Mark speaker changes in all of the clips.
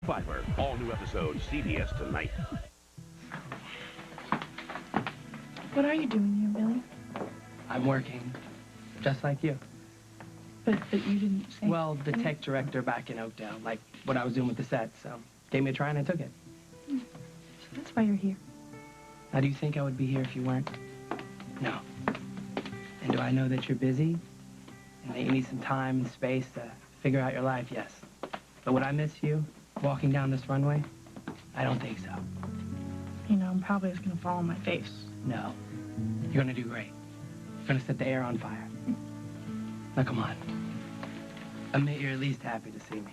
Speaker 1: Fiber. All new episodes, CBS tonight.
Speaker 2: What are you doing here, Billy?
Speaker 3: I'm working, just like you.
Speaker 2: But you didn't say...
Speaker 3: Well, the tech director back in Oakdale, like what I was doing with the set, so gave me a try and I took it.
Speaker 2: So that's why you're here.
Speaker 3: Now, do you think I would be here if you weren't? No. And do I know that you're busy and that you need some time and space to figure out your life? Yes. But would I miss you walking down this runway? I don't think so.
Speaker 2: You know, I'm probably just going to fall on my face.
Speaker 3: No. You're going to do great. You're going to set the air on fire. Now, come on. Admit you're at least happy to see me.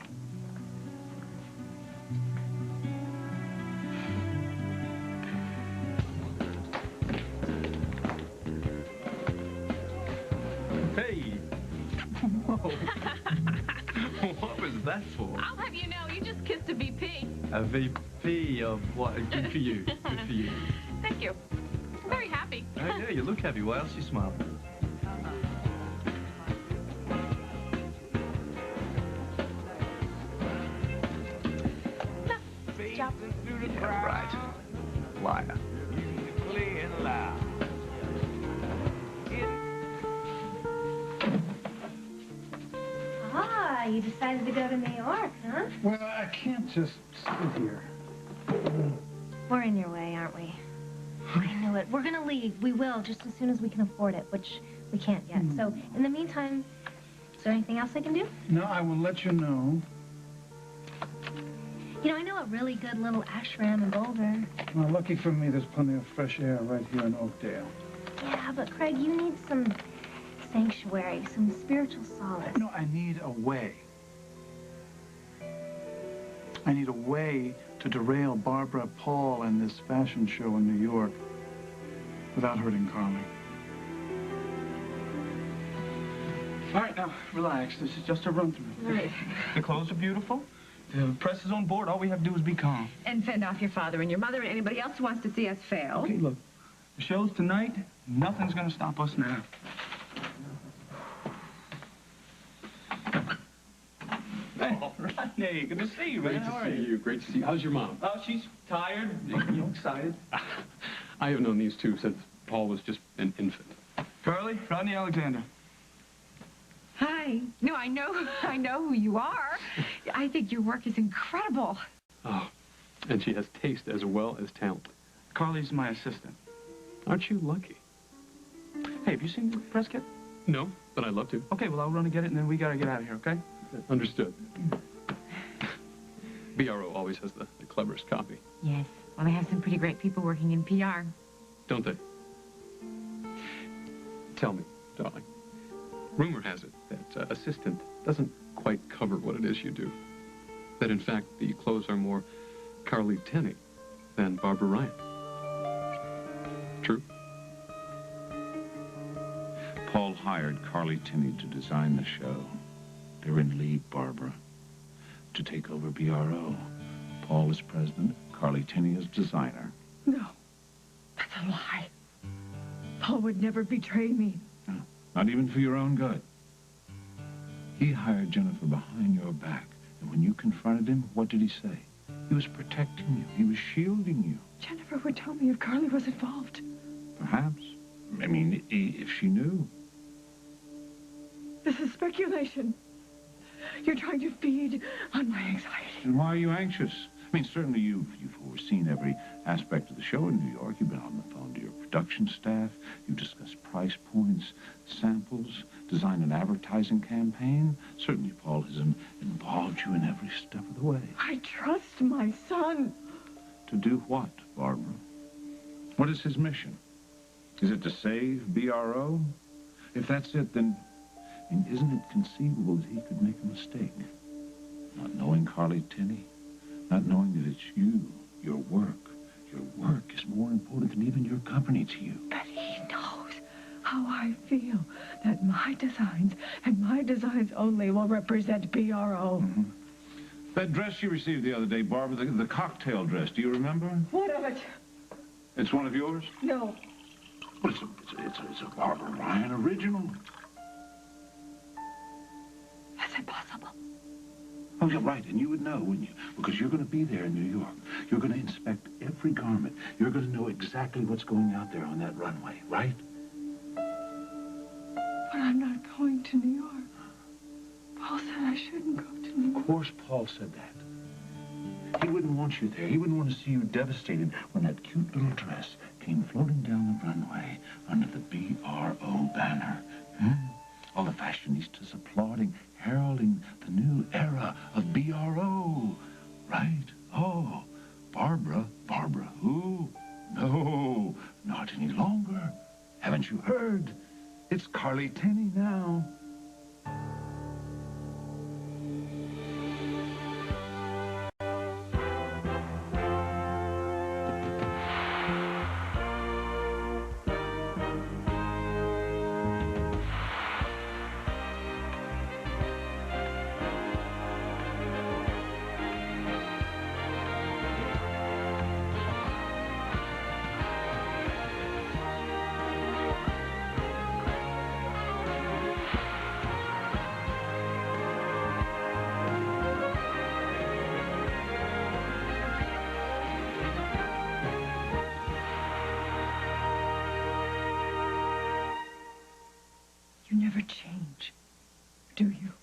Speaker 4: Hey! Whoa! What was that for?
Speaker 5: I'll have you know, you just kissed a VP.
Speaker 4: A VP of what? Good for you. Good for you.
Speaker 5: Thank you. I'm very happy.
Speaker 4: Oh, yeah, you look happy. Why else you smile?
Speaker 5: Job.
Speaker 4: Yeah, right. Liar.
Speaker 6: Ah, you decided to go to New York, huh?
Speaker 7: Well, I can't just sit here.
Speaker 6: We're in your way, aren't we? I knew it. We're gonna leave. We will, just as soon as we can afford it, which we can't yet. So, in the meantime, is there anything else I can do?
Speaker 7: No, I will let you know.
Speaker 6: You know, I know a really good little ashram in Boulder.
Speaker 7: Well, lucky for me, there's plenty of fresh air right here in Oakdale.
Speaker 6: Yeah, but Craig, you need some sanctuary, some spiritual solace.
Speaker 7: No, I need a way. I need a way to derail Barbara, Paul, and this fashion show in New York without hurting Carly. All right, now, relax. This is just a run-through.
Speaker 5: All right.
Speaker 7: The clothes are beautiful. The press is on board. All we have to do is be calm.
Speaker 5: And fend off your father and your mother and anybody else who wants to see us fail.
Speaker 7: Okay, look. The show's tonight. Nothing's going to stop us now.
Speaker 4: Oh, Rodney, good to see you, man.
Speaker 8: Great to see you. Great to see you. How's your mom?
Speaker 7: Oh, she's tired, excited.
Speaker 8: I have known these two since Paul was just an infant.
Speaker 7: Carly, Rodney Alexander.
Speaker 5: Hi. No, I know who you are. I think your work is incredible.
Speaker 8: Oh, and she has taste as well as talent.
Speaker 7: Carly's my assistant.
Speaker 8: Aren't you lucky?
Speaker 7: Hey, have you seen the press kit?
Speaker 8: No, but I'd love to.
Speaker 7: Okay, well, I'll run and get it, and then we got to get out of here, okay?
Speaker 8: Understood. BRO always has the cleverest copy.
Speaker 5: Yes. Well, they have some pretty great people working in PR.
Speaker 8: Don't they? Tell me, darling. Rumor has it that assistant doesn't quite cover what it is you do. That, in fact, the clothes are more Carly Tenney than Barbara Ryan. True?
Speaker 9: Paul hired Carly Tenney to design the show. They're in league, Barbara. To take over BRO. Paul is president, Carly Tenney is designer.
Speaker 5: No. That's a lie. Paul would never betray me.
Speaker 9: No, not even for your own good. He hired Jennifer behind your back, and when you confronted him, what did he say? He was protecting you. He was shielding you.
Speaker 5: Jennifer would tell me if Carly was involved.
Speaker 9: Perhaps. I mean, if she knew.
Speaker 5: This is speculation. You're trying to feed on my anxiety.
Speaker 9: And why are you anxious? I mean, certainly you've overseen every aspect of the show in New York. You've been on the phone to your production staff. You've discussed price points, samples, designed an advertising campaign. Certainly Paul has involved you in every step of the way.
Speaker 5: I trust my son.
Speaker 9: To do what, Barbara? What is his mission? Is it to save BRO? If that's it, then isn't it conceivable that he could make a mistake? Not knowing Carly Tenney, not knowing that it's you, your work. Your work is more important than even your company to you.
Speaker 5: But he knows how I feel, that my designs and my designs only will represent BRO.
Speaker 9: Mm-hmm. That dress you received the other day, Barbara, the cocktail dress, do you remember?
Speaker 5: What of it?
Speaker 9: It's one of yours?
Speaker 5: No.
Speaker 9: Well, it's a Barbara Ryan original.
Speaker 5: Is it possible?
Speaker 9: Oh, yeah, right, and you would know, wouldn't you? Because you're going to be there in New York. You're going to inspect every garment. You're going to know exactly what's going out there on that runway, right?
Speaker 5: But I'm not going to New York. Paul said I shouldn't go to New York.
Speaker 9: Of course Paul said that. He wouldn't want you there. He wouldn't want to see you devastated when that cute little dress came floating down the runway under the BRO banner. All the fashionistas applauding, heralding the new era of BRO. Right? Oh, Barbara who? No, not any longer. Haven't you heard? It's Carly Tenney now.
Speaker 5: You never change, do you?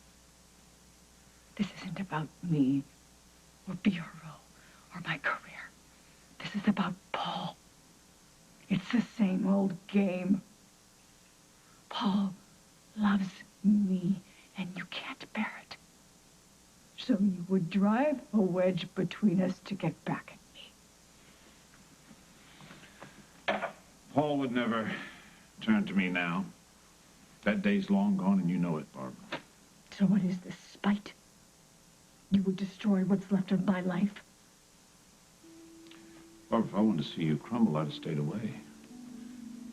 Speaker 5: This isn't about me or BRO or my career. This is about Paul. It's the same old game. Paul loves me, and you can't bear it. So you would drive a wedge between us to get back at me.
Speaker 9: Paul would never turn to me now. That day's long gone, and you know it, Barbara.
Speaker 5: So what is this, spite? You would destroy what's left of my life?
Speaker 9: Barbara, if I wanted to see you crumble, I'd have stayed away.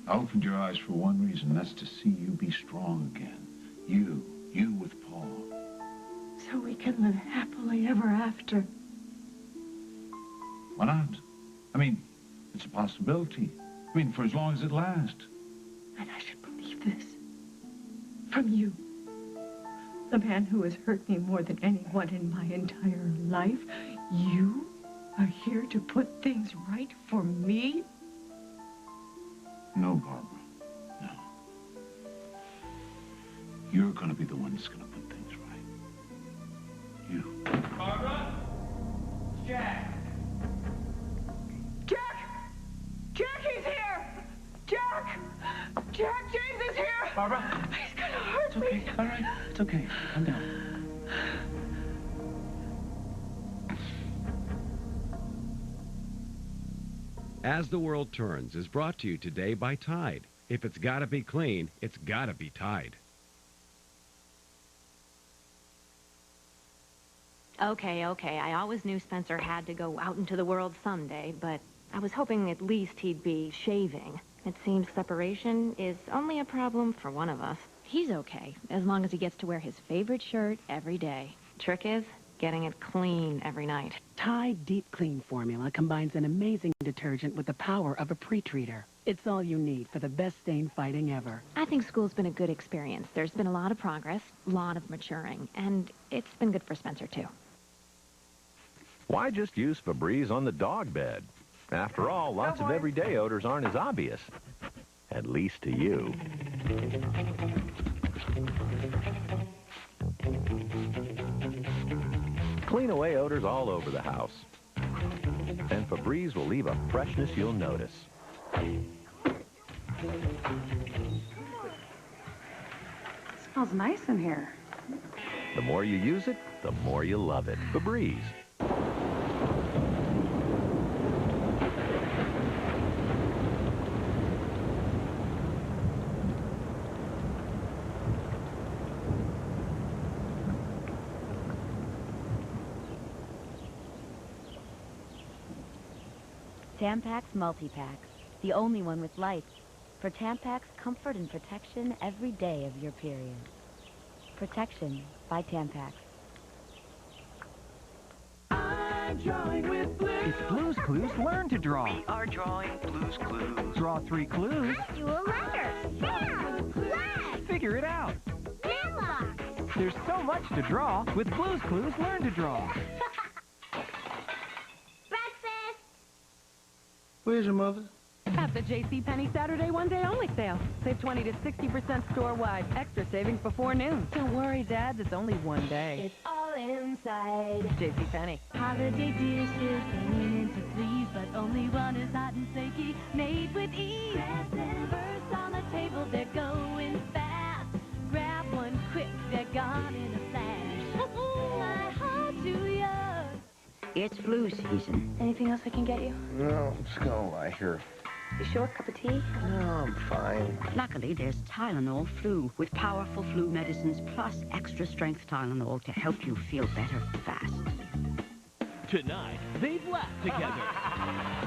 Speaker 9: I opened your eyes for one reason, and that's to see you be strong again. You with Paul.
Speaker 5: So we can live happily ever after.
Speaker 9: Why not? I mean, it's a possibility. I mean, for as long as it lasts.
Speaker 5: And I should believe this. From you. The man who has hurt me more than anyone in my entire life. You are here to put things right for me?
Speaker 9: No, Barbara. No. You're going to be the one that's going to put things right. You.
Speaker 3: Barbara? Jack!
Speaker 5: Jack! Jack, he's here! Jack! Jack, James is here!
Speaker 3: Barbara?
Speaker 5: He's gonna hurt
Speaker 3: It's okay.
Speaker 5: me.
Speaker 3: All right. It's okay. Calm down.
Speaker 10: As the World Turns is brought to you today by Tide. If it's gotta be clean, it's gotta be Tide.
Speaker 11: Okay. I always knew Spencer had to go out into the world someday, but I was hoping at least he'd be shaving. It seems separation is only a problem for one of us. He's okay, as long as he gets to wear his favorite shirt every day. Trick is getting it clean every night.
Speaker 12: Tide Deep Clean formula combines an amazing detergent with the power of a pre-treater. It's all you need for the best stain fighting ever.
Speaker 11: I think school's been a good experience. There's been a lot of progress, a lot of maturing, and it's been good for Spencer, too.
Speaker 13: Why just use Febreze on the dog bed? After all, lots of everyday odors aren't as obvious. At least to you. Clean away odors all over the house. And Febreze will leave a freshness you'll notice.
Speaker 14: Smells nice in here.
Speaker 13: The more you use it, the more you love it. Febreze.
Speaker 15: Tampax Multipack, the only one with lights. For Tampax comfort and protection every day of your period. Protection by Tampax.
Speaker 16: I'm drawing with Blues.
Speaker 17: It's Blues Clues Learn to Draw.
Speaker 16: We are drawing Blues Clues.
Speaker 17: Draw 3 clues.
Speaker 16: I drew a letter. Sam! Flag!
Speaker 17: Figure it out.
Speaker 16: Mailbox!
Speaker 17: There's so much to draw. With Blue's Clues, learn to draw.
Speaker 3: Where's your mother?
Speaker 18: At the JCPenney Saturday one-day only sale. Save 20 to 60% store-wide. Extra savings before noon. Don't worry, Dad. It's only one day.
Speaker 6: It's all inside.
Speaker 18: JCPenney.
Speaker 19: Holiday dishes hanging into threes, but only one is hot and flaky, made with ease. First on the table, they're going fast. Grab one quick, they're gone in a flash. My heart to yours.
Speaker 20: It's flu season.
Speaker 6: Anything else I can get you?
Speaker 21: No, I'm just gonna lie here.
Speaker 6: You sure? Cup of tea?
Speaker 21: No, I'm fine.
Speaker 20: Luckily, there's Tylenol Flu with powerful flu medicines plus extra strength Tylenol to help you feel better fast.
Speaker 22: Tonight, they've laughed together.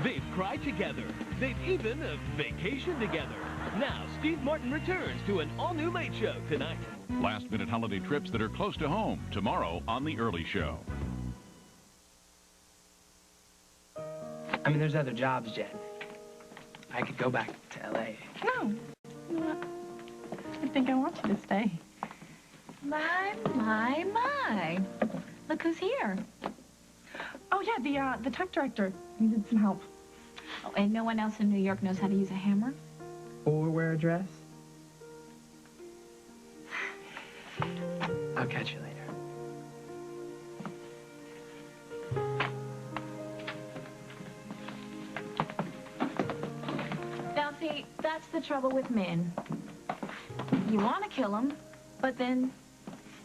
Speaker 22: They've cried together. They've even vacationed together. Now, Steve Martin returns to an all-new Late Show tonight.
Speaker 23: Last-minute holiday trips that are close to home tomorrow on The Early Show.
Speaker 3: I mean, there's other jobs, Jen. I could go back to L.A.
Speaker 2: No. You know what? I think I want you to stay.
Speaker 5: My. Look who's here.
Speaker 2: Oh, yeah, the tech director needed some help.
Speaker 5: Oh, and no one else in New York knows how to use a hammer?
Speaker 3: Or wear a dress? I'll catch you later.
Speaker 5: Now, see, that's the trouble with men. You want to kill them, but then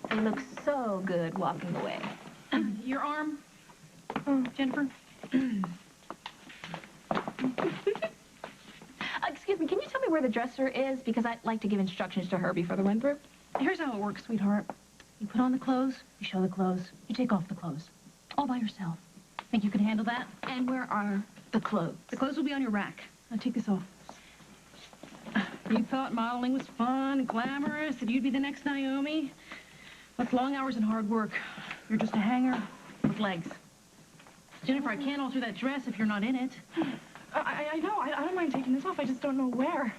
Speaker 5: they look so good walking away.
Speaker 2: Your arm, Jennifer.
Speaker 5: Excuse me, can you tell me where the dresser is? Because I'd like to give instructions to her before the run-through.
Speaker 2: Here's how it works, sweetheart. You put on the clothes, you show the clothes, you take off the clothes. All by yourself. Think you can handle that?
Speaker 5: And where are the clothes?
Speaker 2: The clothes will be on your rack. Now take this off. You thought modeling was fun and glamorous, that you'd be the next Naomi? That's long hours and hard work. You're just a hanger with legs. Jennifer, I can't alter that dress if you're not in it. I know. I don't mind taking this off. I just don't know where.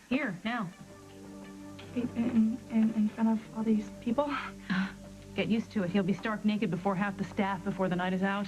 Speaker 2: Here, now. In front of all these people? Get used to it. He'll be stark naked before half the staff before the night is out.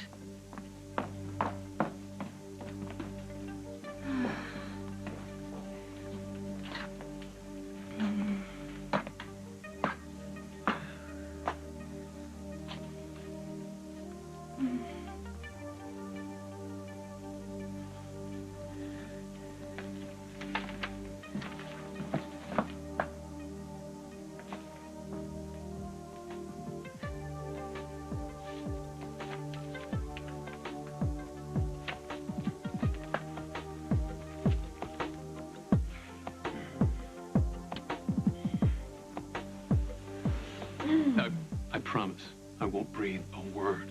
Speaker 8: I promise I won't breathe a word.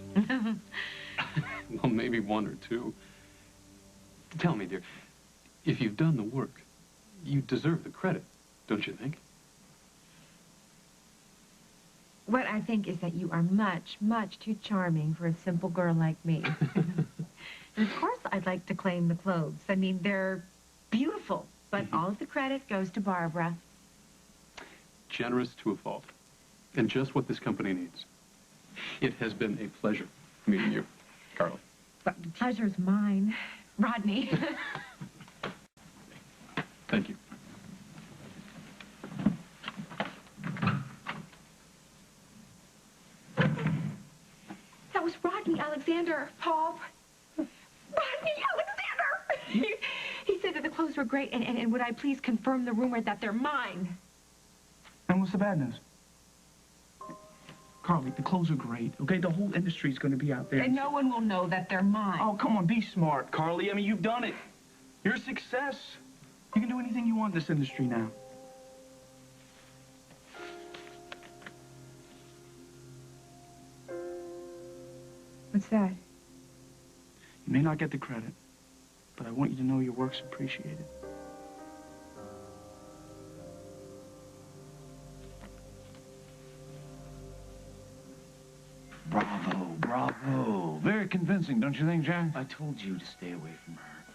Speaker 8: Well, maybe one or two. Tell me, dear, if you've done the work, you deserve the credit, don't you think?
Speaker 6: What I think is that you are much, much too charming for a simple girl like me. And of course I'd like to claim the clothes. I mean, they're beautiful, but all of the credit goes to Barbara.
Speaker 8: Generous to a fault. And just what this company needs. It has been a pleasure meeting you, Carly.
Speaker 6: But the pleasure's mine.
Speaker 5: Rodney.
Speaker 8: Thank you.
Speaker 5: That was Rodney Alexander, Paul. Rodney Alexander! He said that the clothes were great, and would I please confirm the rumor that they're mine?
Speaker 7: And what's the bad news? Carly, the clothes are great, okay? The whole industry's going to be out there.
Speaker 5: And no one will know that they're mine.
Speaker 7: Oh, come on, be smart, Carly. I mean, you've done it. You're a success. You can do anything you want in this industry now.
Speaker 5: What's that?
Speaker 7: You may not get the credit, but I want you to know your work's appreciated.
Speaker 9: Bravo, bravo. Very convincing, don't you think, Jack?
Speaker 21: I told you to stay away from her.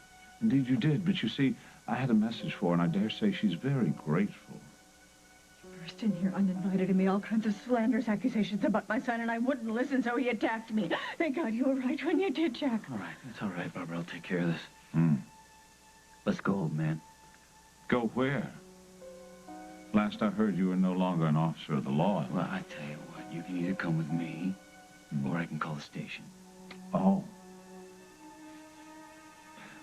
Speaker 9: Indeed you did, but you see, I had a message for her, and I dare say she's very grateful.
Speaker 5: burst in here uninvited and made all kinds of slanderous accusations about my son, and I wouldn't listen, so he attacked me. Thank God you were right when you did, Jack.
Speaker 21: All right, it's all right, Barbara. I'll take care of this.
Speaker 9: Hmm.
Speaker 21: Let's go, old man.
Speaker 9: Go where? Last I heard, you were no longer an officer of the law.
Speaker 21: Well, I tell you what, you can either come with me, or I can call the station.
Speaker 9: Oh.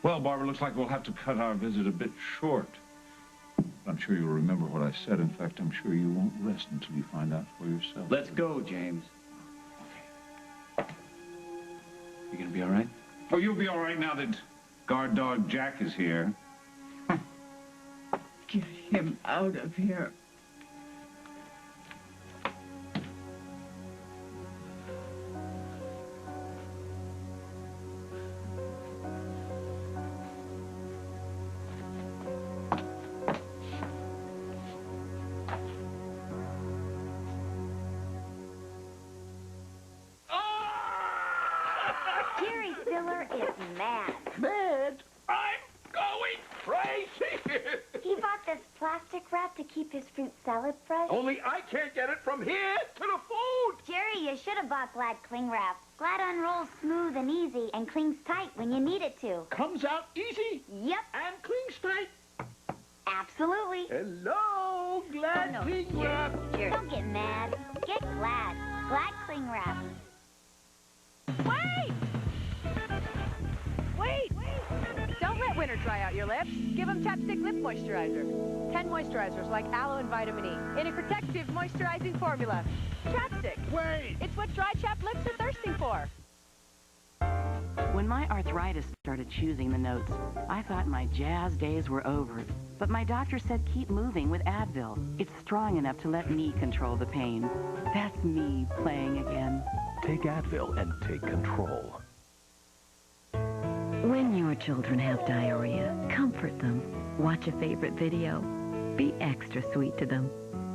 Speaker 9: Well, Barbara, looks like we'll have to cut our visit a bit short. I'm sure you'll remember what I said. In fact, I'm sure you won't rest until you find out for yourself.
Speaker 21: Let's go, James. Okay. You gonna be all right?
Speaker 9: Oh, you'll be all right now that guard dog Jack is here.
Speaker 5: Get him out of here.
Speaker 1: Jerry Stiller is mad.
Speaker 16: Mad? I'm going crazy!
Speaker 1: He bought this plastic wrap to keep his fruit salad fresh.
Speaker 16: Only I can't get it from here to the food!
Speaker 1: Jerry, you should have bought Glad Cling Wrap. Glad unrolls smooth and easy and clings tight when you need it to.
Speaker 16: Comes out easy?
Speaker 1: Yep.
Speaker 16: And clings tight?
Speaker 1: Absolutely.
Speaker 16: Hello, Glad Cling Wrap.
Speaker 1: Jerry, don't get mad. Get Glad. Glad Cling Wrap.
Speaker 18: Wait! Wait! Don't let winter dry out your lips. Give them Chapstick Lip Moisturizer. 10 moisturizers like aloe and vitamin E in a protective moisturizing formula. Chapstick.
Speaker 16: Wait!
Speaker 18: It's what dry, chapped lips are thirsting for.
Speaker 4: When my arthritis started choosing the notes, I thought my jazz days were over. But my doctor said keep moving with Advil. It's strong enough to let me control the pain. That's me playing again.
Speaker 13: Take Advil and take control.
Speaker 10: When your children have diarrhea, comfort them. Watch a favorite video. Be extra sweet to them.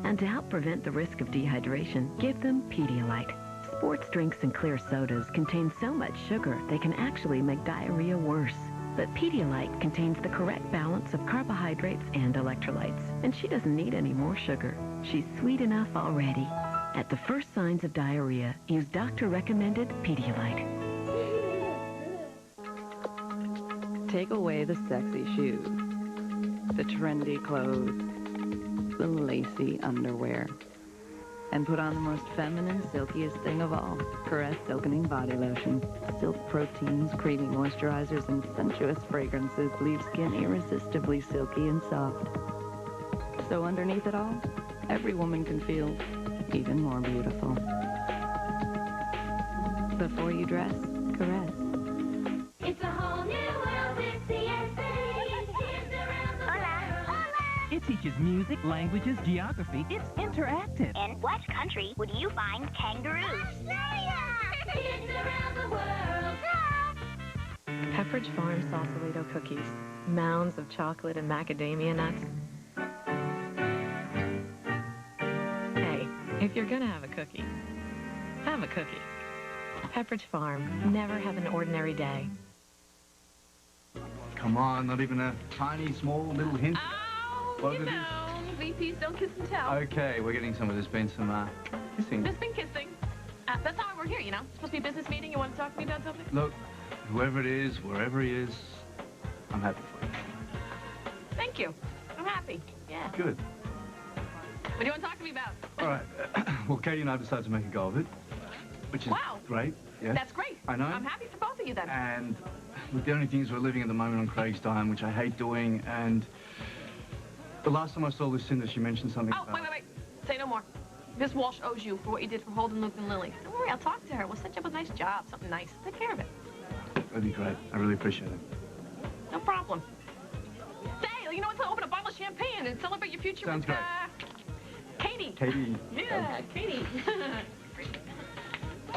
Speaker 10: And to help prevent the risk of dehydration, give them Pedialyte. Sports drinks and clear sodas contain so much sugar they can actually make diarrhea worse. But Pedialyte contains the correct balance of carbohydrates and electrolytes, and she doesn't need any more sugar. She's sweet enough already. At the first signs of diarrhea, use doctor-recommended Pedialyte.
Speaker 4: Take away the sexy shoes, the trendy clothes, the lacy underwear, and put on the most feminine, silkiest thing of all, Caress Silkening Body Lotion. Silk proteins, creamy moisturizers, and sensuous fragrances leave skin irresistibly silky and soft. So underneath it all, every woman can feel even more beautiful. Before you dress, caress.
Speaker 19: It's a whole new world with CSA. Kids around the world.
Speaker 17: It teaches music, languages, geography. It's interactive.
Speaker 1: In what country would you find kangaroos?
Speaker 19: Kids around the world.
Speaker 24: Pepperidge Farm Sausalito cookies. Mounds of chocolate and macadamia nuts. Hey, if you're gonna have a cookie, have a cookie. Pepperidge Farm. Never have an ordinary day.
Speaker 7: Come on, not even a tiny, small, little hint.
Speaker 2: You know, VPs don't kiss and tell.
Speaker 7: Okay, we're getting some of this. Been some kissing.
Speaker 2: There's been kissing. That's not why we're here, you know. It's supposed to be a business meeting. You want to talk to me about something?
Speaker 7: Look, whoever it is, wherever he is, I'm happy for you.
Speaker 2: Thank you. I'm happy. Yeah.
Speaker 7: Good.
Speaker 2: What do you want to talk to me about?
Speaker 7: All right. Well, Katie and I decided to make a go of it, which is great. Yeah.
Speaker 2: That's great.
Speaker 7: I know.
Speaker 2: I'm happy for both of you then.
Speaker 7: And look, the only thing is we're living at the moment on Craig's dime, which I hate doing, and the last time I saw Lucinda, she mentioned something
Speaker 2: Oh,
Speaker 7: about...
Speaker 2: wait. Say no more. Miss Walsh owes you for what you did for Holden, Luke, and Lily. Don't worry, I'll talk to her. We'll set you up a nice job, something nice. Take care of it.
Speaker 7: That'd be great. I really appreciate it.
Speaker 2: No problem. Say, you know what? Open a bottle of champagne and celebrate your future
Speaker 7: Sounds
Speaker 2: with,
Speaker 7: great.
Speaker 2: Katie.
Speaker 7: Katie.
Speaker 2: Yeah, Katie.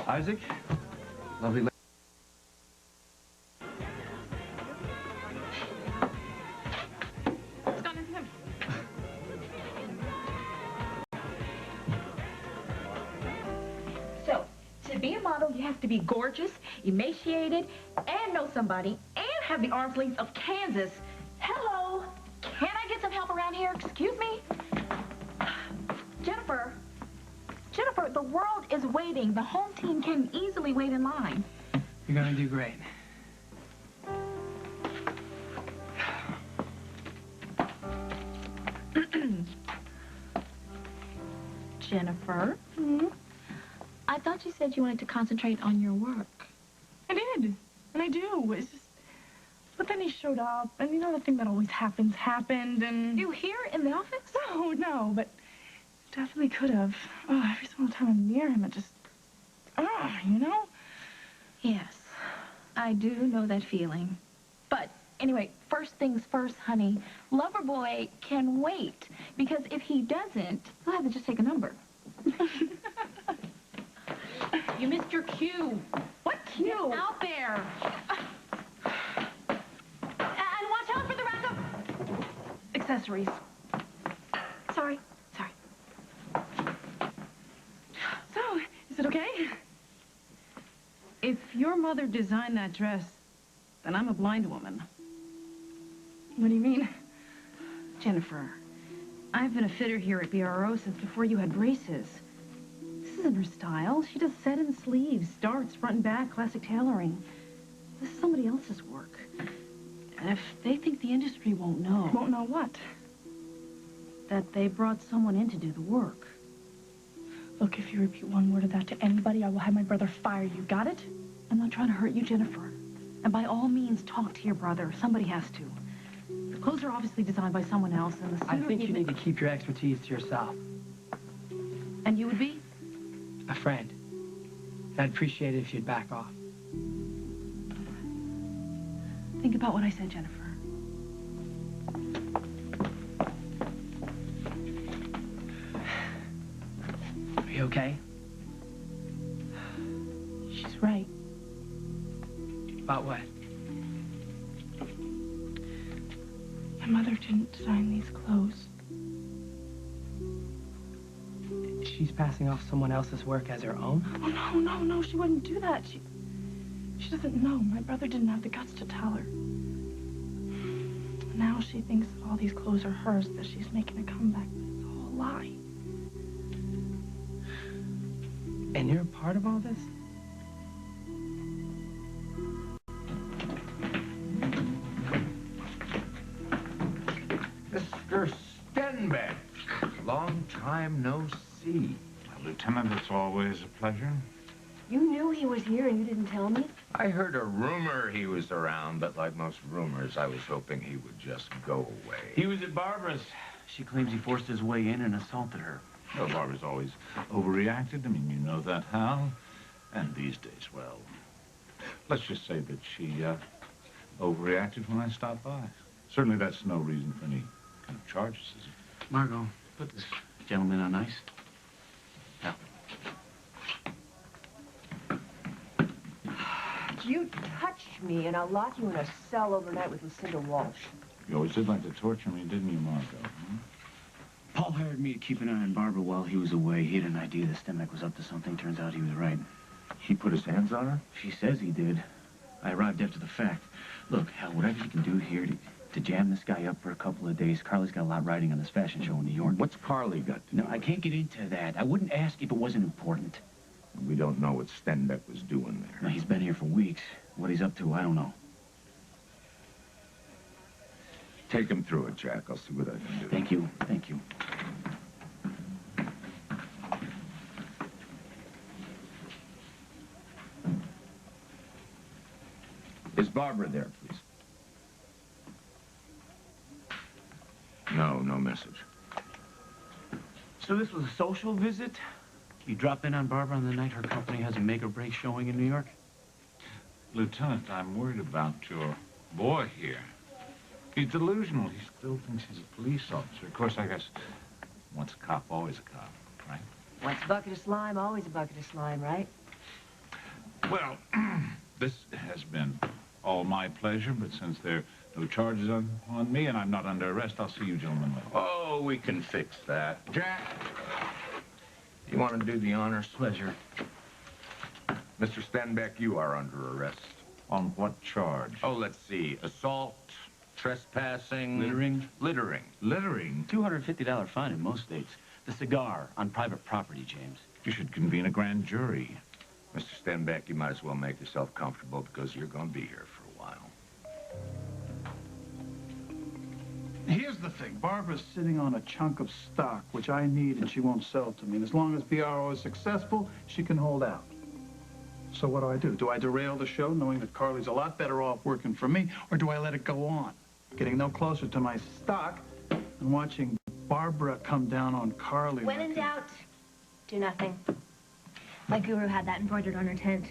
Speaker 7: Isaac, lovely...
Speaker 2: What's gone into him?
Speaker 25: So, to be a model, you have to be gorgeous, emaciated, and know somebody, and have the arm's length of Kansas. Hello, can I get some help around here? Excuse me? Jennifer, the world is waiting. The home team can easily wait in line.
Speaker 3: You're gonna do great.
Speaker 25: Jennifer? I thought you said you wanted to concentrate on your work.
Speaker 2: I did, and I do. It's just... But then he showed up, and you know the thing that always happens happened, and...
Speaker 25: You here in the office?
Speaker 2: No, but definitely could have. Oh, every single time I'm near him, it just... you know?
Speaker 25: Yes, I do know that feeling. But anyway, first things first, honey. Loverboy can wait, because if he doesn't, he'll have to just take a number.
Speaker 2: You missed your cue.
Speaker 25: What cue?
Speaker 2: Get out there.
Speaker 25: And watch out for the rack of...
Speaker 2: Accessories.
Speaker 25: Sorry.
Speaker 2: So, is it okay? If your mother designed that dress, then I'm a blind woman. What do you mean? Jennifer, I've been a fitter here at BRO since before you had braces. This isn't her style. She does set-in sleeves, darts, front and back, classic tailoring. This is somebody else's work. And if they think the industry won't know... Won't know what? That they brought someone in to do the work. Look, if you repeat one word of that to anybody, I will have my brother fire you. Got it? I'm not trying to hurt you, Jennifer. And by all means, talk to your brother. Somebody has to. The clothes are obviously designed by someone else, and the sooner
Speaker 3: I think you need to keep your expertise to yourself.
Speaker 2: And you would be?
Speaker 3: A friend. I'd appreciate it if you'd back off.
Speaker 2: Think about what I said, Jennifer.
Speaker 3: Are you okay?
Speaker 2: She's right.
Speaker 3: About what?
Speaker 2: My mother didn't design these clothes.
Speaker 3: She's passing off someone else's work as her own?
Speaker 2: Oh, no, she wouldn't do that. She doesn't know. My brother didn't have the guts to tell her. Now she thinks all these clothes are hers, that she's making a comeback. It's all a lie.
Speaker 3: And you're a part of all this?
Speaker 11: Mr. Stenbeck, long time no see.
Speaker 9: Well, Lieutenant, it's always a pleasure.
Speaker 12: You knew he was here and you didn't tell me?
Speaker 11: I heard a rumor he was around, but like most rumors, I was hoping he would just go away.
Speaker 14: He was at Barbara's. She claims he forced his way in and assaulted her.
Speaker 9: Well, Barbara's always overreacted. I mean, you know that, Hal. And these days, well, let's just say that she overreacted when I stopped by. Certainly that's no reason for any kind of charges, is it?
Speaker 14: Margot, put this gentleman on ice. Now.
Speaker 12: You touched me, and I'll lock you in a cell overnight with Lucinda Walsh.
Speaker 9: You always did like to torture me, didn't you, Margot? Hmm?
Speaker 14: Paul hired me to keep an eye on Barbara while he was away. He had an idea that Stenbeck was up to something. Turns out he was right.
Speaker 11: He put his hands on her?
Speaker 14: She says he did. I arrived after the fact. Look, Hal, whatever you can do here to jam this guy up for a couple of days. Carly's got a lot riding on this fashion show in New York.
Speaker 11: What's Carly got to do?
Speaker 14: No, I can't get into that. I wouldn't ask if it wasn't important.
Speaker 11: We don't know what Stenbeck was doing there.
Speaker 14: No, he's been here for weeks. What he's up to, I don't know.
Speaker 11: Take him through it, Jack. I'll see what I can do.
Speaker 14: Thank you. Thank you.
Speaker 11: Is Barbara there, please? No message.
Speaker 14: So this was a social visit? You drop in on Barbara on the night her company has a make-or-break showing in New York?
Speaker 9: Lieutenant, I'm worried about your boy here. He's delusional. He still thinks he's a police officer. Of course, I guess once a cop, always a cop, right?
Speaker 12: Once a bucket of slime, always a bucket of slime, right?
Speaker 9: Well, this has been all my pleasure, but since there are no charges on me and I'm not under arrest, I'll see you gentlemen later.
Speaker 11: Oh, we can fix that. Jack, you want to do the honors?
Speaker 14: Pleasure.
Speaker 11: Mr. Stenbeck, you are under arrest.
Speaker 9: On what charge?
Speaker 11: Oh, let's see. Assault, trespassing...
Speaker 14: Littering?
Speaker 11: Littering.
Speaker 9: Littering?
Speaker 14: $250 fine in most states. The cigar on private property, James.
Speaker 9: You should convene a grand jury.
Speaker 11: Mr. Stenbeck, you might as well make yourself comfortable because you're going to be here for a while.
Speaker 7: Here's the thing. Barbara's sitting on a chunk of stock, which I need, and she won't sell to me. And as long as BRO is successful, she can hold out. So what do? Do I derail the show, knowing that Carly's a lot better off working for me, or do I let it go on, getting no closer to my stock and watching Barbara come down on Carly?
Speaker 6: When in doubt, do nothing. My guru had that embroidered on her tent.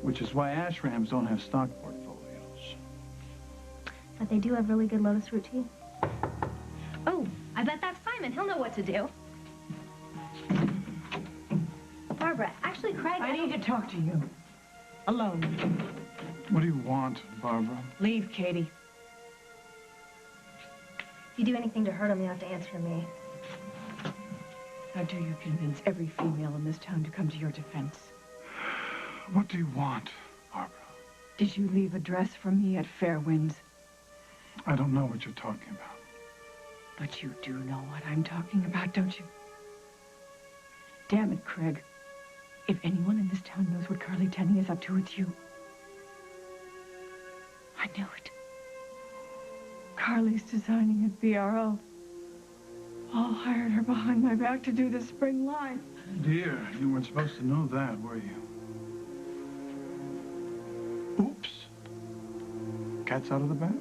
Speaker 7: Which is why ashrams don't have stock portfolios.
Speaker 6: But they do have really good lotus root tea. Oh, I bet that's Simon. He'll know what to do. Barbara, actually, Craig...
Speaker 5: I need to talk to you. Alone.
Speaker 7: What do you want, Barbara?
Speaker 5: Leave, Katie.
Speaker 6: If you do anything to hurt him, you have to answer me.
Speaker 5: How do you convince every female in this town to come to your defense?
Speaker 7: What do you want, Barbara?
Speaker 5: Did you leave a dress for me at Fairwinds?
Speaker 7: I don't know what you're talking about.
Speaker 5: But you do know what I'm talking about, don't you? Damn it, Craig. If anyone in this town knows what Carly Tenney is up to, it's you. I knew it. Carly's designing at BRO. I'll hired her behind my back to do the spring line.
Speaker 7: Dear, you weren't supposed to know that, were you? Oops. Cat's out of the bag?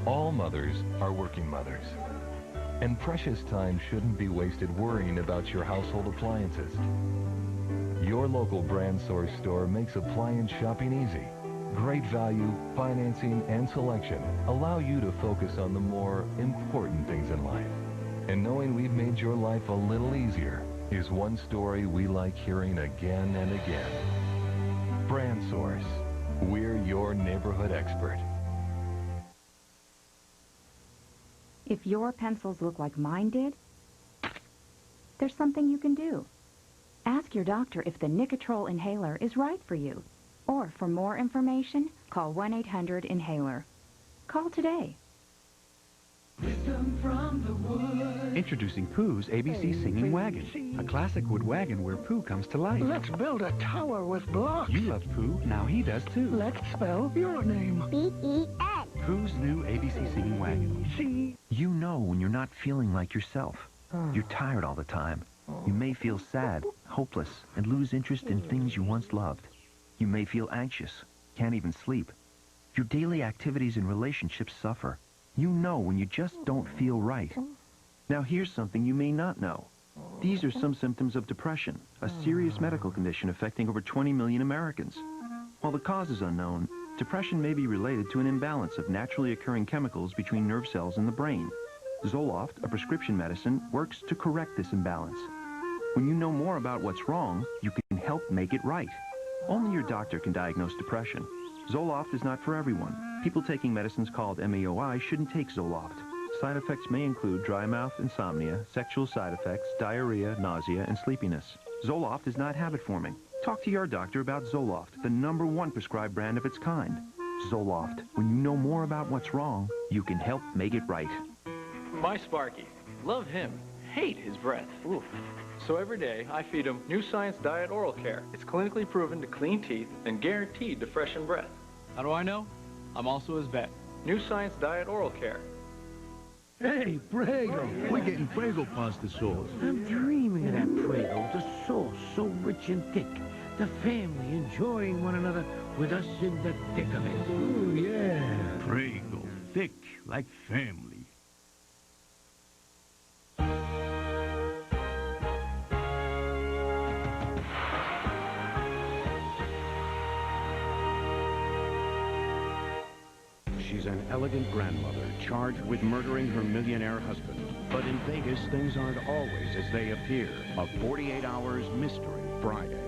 Speaker 15: All mothers are working mothers. And precious time shouldn't be wasted worrying about your household appliances. Your local Brand Source store makes appliance shopping easy. Great value, financing, and selection allow you to focus on the more important things in life. And knowing we've made your life a little easier is one story we like hearing again and again. Brand Source. We're your neighborhood expert.
Speaker 20: If your pencils look like mine did, there's something you can do. Ask your doctor if the Nicotrol inhaler is right for you. Or for more information, call 1-800-INHALER. Call today.
Speaker 22: Wisdom from the woods. Introducing Pooh's ABC Singing Wagon, a classic wood wagon where Pooh comes to life.
Speaker 16: Let's build a tower with blocks.
Speaker 22: You loved Pooh, now he does too.
Speaker 16: Let's spell your name.
Speaker 22: B-E-N. Pooh's new ABC Singing Wagon.
Speaker 16: C.
Speaker 22: You know when you're not feeling like yourself. You're tired all the time. You may feel sad, hopeless, and lose interest in things you once loved. You may feel anxious, can't even sleep. Your daily activities and relationships suffer. You know when you just don't feel right. Now here's something you may not know. These are some symptoms of depression, a serious medical condition affecting over 20 million Americans. While the cause is unknown, depression may be related to an imbalance of naturally occurring chemicals between nerve cells in the brain. Zoloft, a prescription medicine, works to correct this imbalance. When you know more about what's wrong, you can help make it right. Only your doctor can diagnose depression. Zoloft is not for everyone. People taking medicines called MAOI shouldn't take Zoloft. Side effects may include dry mouth, insomnia, sexual side effects, diarrhea, nausea, and sleepiness. Zoloft is not habit-forming. Talk to your doctor about Zoloft, the #1 prescribed brand of its kind. Zoloft. When you know more about what's wrong, you can help make it right.
Speaker 23: My Sparky. Love him. Hate his breath. Oof. So every day, I feed him New Science Diet Oral Care. It's clinically proven to clean teeth and guaranteed to freshen breath. How do I know? I'm also his vet. New Science Diet Oral Care.
Speaker 26: Hey, Prego. We're getting Prego pasta sauce.
Speaker 16: I'm dreaming of that Prego, the sauce so rich and thick. The family enjoying one another with us in the thick of it.
Speaker 26: Ooh, yeah. Prego, thick like family.
Speaker 27: She's an elegant grandmother charged with murdering her millionaire husband. But in Vegas, things aren't always as they appear. A 48 Hours Mystery, Friday.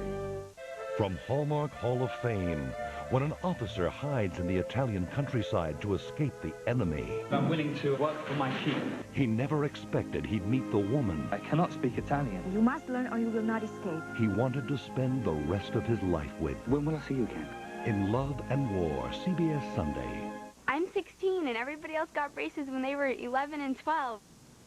Speaker 13: From Hallmark Hall of Fame, when an officer hides in the Italian countryside to escape the enemy.
Speaker 3: I'm willing to work for my chief.
Speaker 13: He never expected he'd meet the woman
Speaker 3: I cannot speak Italian.
Speaker 28: You must learn or you will not escape.
Speaker 13: he wanted to spend the rest of his life with.
Speaker 3: When will I see you again?
Speaker 13: In Love and War, CBS Sunday.
Speaker 28: I'm
Speaker 1: 16 and everybody else got braces when they were 11 and 12.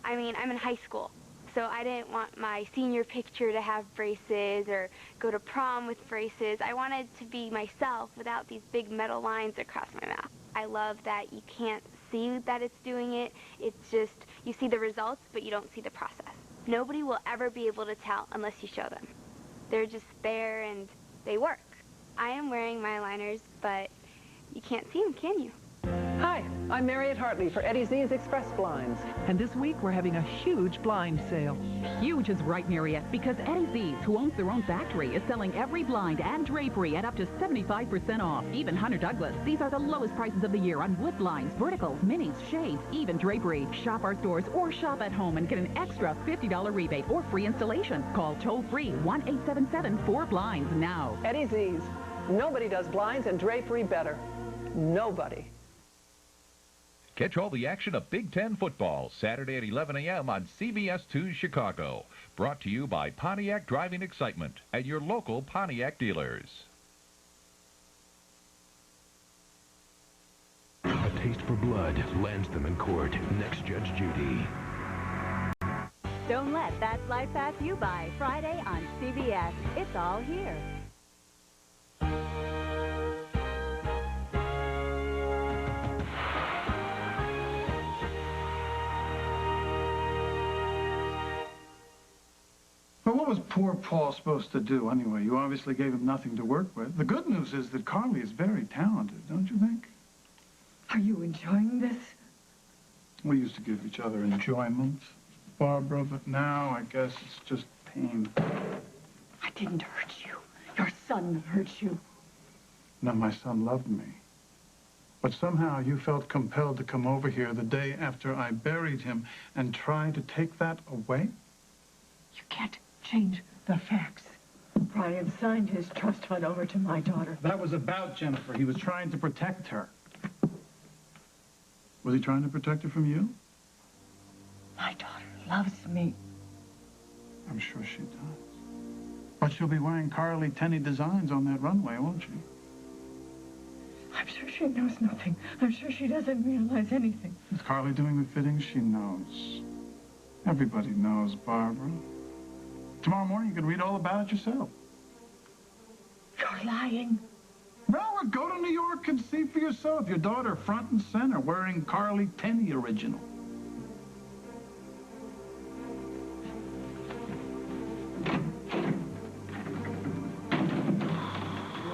Speaker 1: I mean, I'm in high school, so I didn't want my senior picture to have braces or go to prom with braces. I wanted to be myself without these big metal lines across my mouth. I love that you can't see that it's doing it. It's just, you see the results, but you don't see the process. Nobody will ever be able to tell unless you show them. They're just there and they work. I am wearing my aligners, but you can't see them, can you?
Speaker 4: Hi, I'm Mariette Hartley for Eddie Z's Express Blinds. And this week we're having a huge blind sale.
Speaker 8: Huge is right, Mariette, because Eddie Z's, who owns their own factory, is selling every blind and drapery at up to 75% off. Even Hunter Douglas. These are the lowest prices of the year on wood blinds, verticals, minis, shades, even drapery. Shop our stores or shop at home and get an extra $50 rebate or free installation. Call toll-free 1-877-4BLINDS now.
Speaker 4: Eddie Z's. Nobody does blinds and drapery better. Nobody.
Speaker 10: Catch all the action of Big Ten football Saturday at 11 a.m. on CBS 2 Chicago. Brought to you by Pontiac Driving Excitement at your local Pontiac dealers.
Speaker 15: A taste for blood lands them in court. Next, Judge Judy.
Speaker 20: Don't let That's Life pass you by. Friday on CBS. It's all here.
Speaker 7: Well, what was poor Paul supposed to do anyway? You obviously gave him nothing to work with. The good news is that Carly is very talented, don't you think?
Speaker 5: Are you enjoying this?
Speaker 7: We used to give each other enjoyment, Barbara, but now I guess it's just pain.
Speaker 5: I didn't hurt you. Your son hurt you.
Speaker 7: Now, my son loved me. But somehow you felt compelled to come over here the day after I buried him and try to take that away?
Speaker 5: You can't change the facts. Brian signed his trust fund over to my daughter.
Speaker 7: That was about Jennifer. He was trying to protect her. Was he trying to protect her from you?
Speaker 5: My daughter loves me.
Speaker 7: I'm sure she does. But she'll be wearing Carly Tenney designs on that runway, won't she?
Speaker 5: I'm sure she knows nothing. I'm sure she doesn't realize anything.
Speaker 7: Is Carly doing the fittings? She knows. Everybody knows, Barbara. Tomorrow morning you can read all about it yourself.
Speaker 5: You're lying.
Speaker 7: Well, go to New York and see for yourself. Your daughter front and center wearing Carly Tenney original.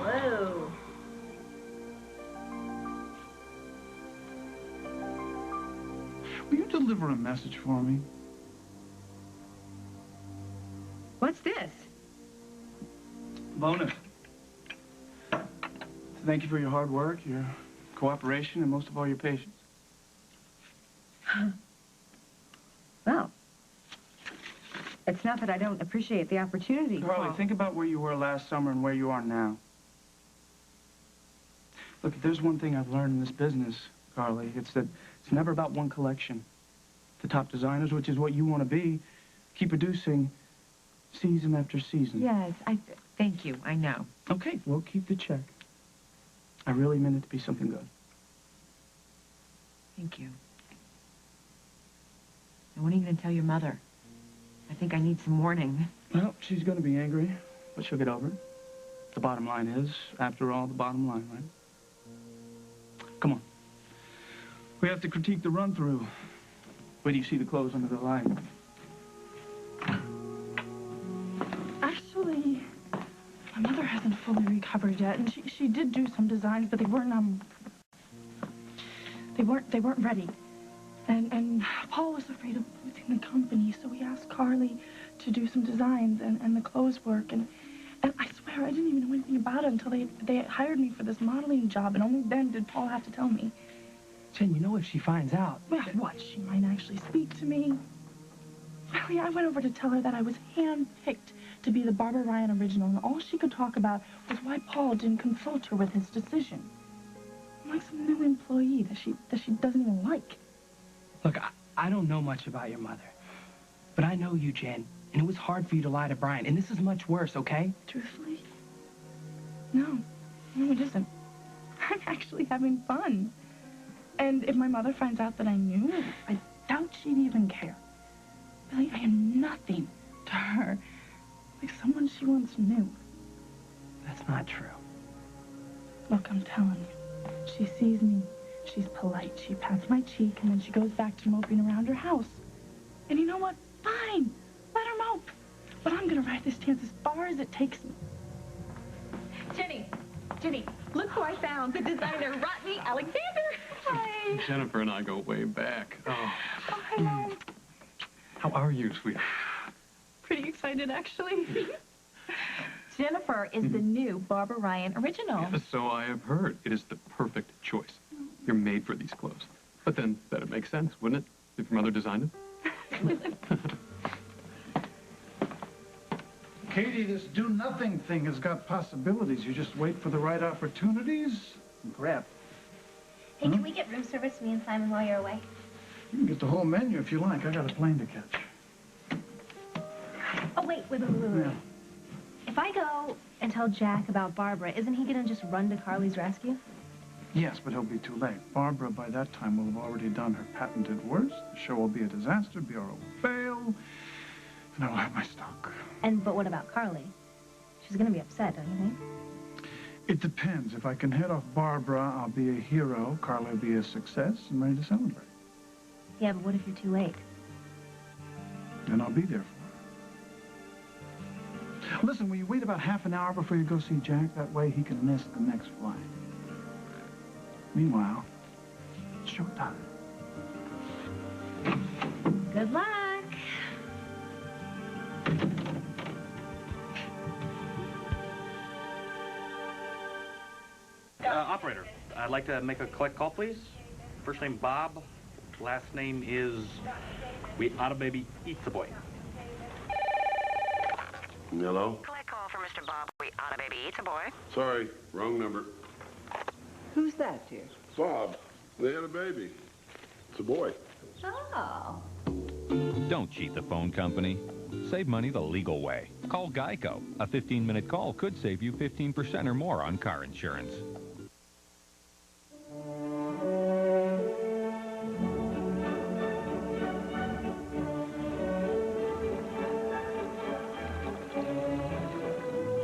Speaker 6: Whoa.
Speaker 7: Will you deliver a message for me?
Speaker 2: What's this?
Speaker 3: Bonus. Thank you for your hard work, your cooperation, and most of all, your patience.
Speaker 2: Well, it's not that I don't appreciate the opportunity.
Speaker 3: Carly, think about where you were last summer and where you are now. Look, if there's one thing I've learned in this business, Carly, it's that it's never about one collection. The top designers, which is what you want to be, keep producing season after season.
Speaker 12: Yes, thank you. I know.
Speaker 3: Okay, we'll keep the check. I really meant it to be something good.
Speaker 12: Thank you. And when are you going to tell your mother? I think I need some warning.
Speaker 3: Well, she's going to be angry, but she'll get over it. The bottom line is, after all, the bottom line, right? Come on. We have to critique the run-through. Where do you see the clothes under the light?
Speaker 25: Actually, my mother hasn't fully recovered yet, and she did do some designs, but they weren't ready. And Paul was afraid of losing the company, so we asked Carly to do some designs and the clothes work, and I swear I didn't even know anything about it until they hired me for this modeling job, and only then did Paul have to tell me.
Speaker 3: Jen, you know if she finds out...
Speaker 25: Well, what? She might actually speak to me. Really, I went over to tell her that I was handpicked to be the Barbara Ryan original, and all she could talk about was why Paul didn't consult her with his decision. I'm like some new employee that she doesn't even like.
Speaker 3: Look, I don't know much about your mother, but I know you, Jen, and it was hard for you to lie to Brian, and this is much worse, okay?
Speaker 25: Truthfully? No, it isn't. I'm actually having fun. And if my mother finds out that I knew, I doubt she'd even care. Billy, I am nothing to her. Like someone she once knew.
Speaker 3: That's not true.
Speaker 25: Look, I'm telling you. She sees me. She's polite. She pats my cheek, and then she goes back to moping around her house. And you know what? Fine. Let her mope. But I'm going to ride this chance as far as it takes me.
Speaker 2: Jenny, look who I found, the designer, Rodney Alexander. Hi.
Speaker 23: Jennifer and I go way back. Oh.
Speaker 25: Oh, hello.
Speaker 23: How are you, sweetie?
Speaker 25: Pretty excited, actually. Jennifer is the new Barbara Ryan original.
Speaker 23: Yeah, so I have heard. It is the perfect choice. You're made for these clothes. But then that'd make sense, wouldn't it? If your mother designed it?
Speaker 7: Katie, this do-nothing thing has got possibilities. You just wait for the right opportunities and grab.
Speaker 6: Hey, can we get room service, me and Simon, while you're away?
Speaker 7: You can get the whole menu if you like. I got a plane to catch.
Speaker 6: Oh, wait.
Speaker 7: Yeah.
Speaker 6: If I go and tell Jack about Barbara, isn't he going to just run to Carly's rescue?
Speaker 7: Yes, but he'll be too late. Barbara, by that time, will have already done her patented worst. The show will be a disaster, BRO will fail, and I will have my stock.
Speaker 6: But what about Carly? She's going to be upset, don't you think?
Speaker 7: It depends. If I can head off Barbara, I'll be a hero. Carly will be a success and ready to celebrate.
Speaker 6: Yeah, but what if you're too late?
Speaker 7: Then I'll be there for her. Listen, will you wait about half an hour before you go see Jack? That way he can miss the next flight. Meanwhile, it's showtime.
Speaker 6: Good luck.
Speaker 9: Operator, I'd like to make a collect call, please. First name Bob, last name is We Oughta Baby Eats a Boy.
Speaker 11: Hello?
Speaker 14: Collect call for Mr. Bob. We Oughta Baby Eats a Boy.
Speaker 11: Sorry, wrong number.
Speaker 12: Who's that, dear?
Speaker 11: Bob, they had a baby. It's a boy.
Speaker 6: Oh.
Speaker 17: Don't cheat the phone company. Save money the legal way. Call Geico. A 15-minute call could save you 15% or more on car insurance.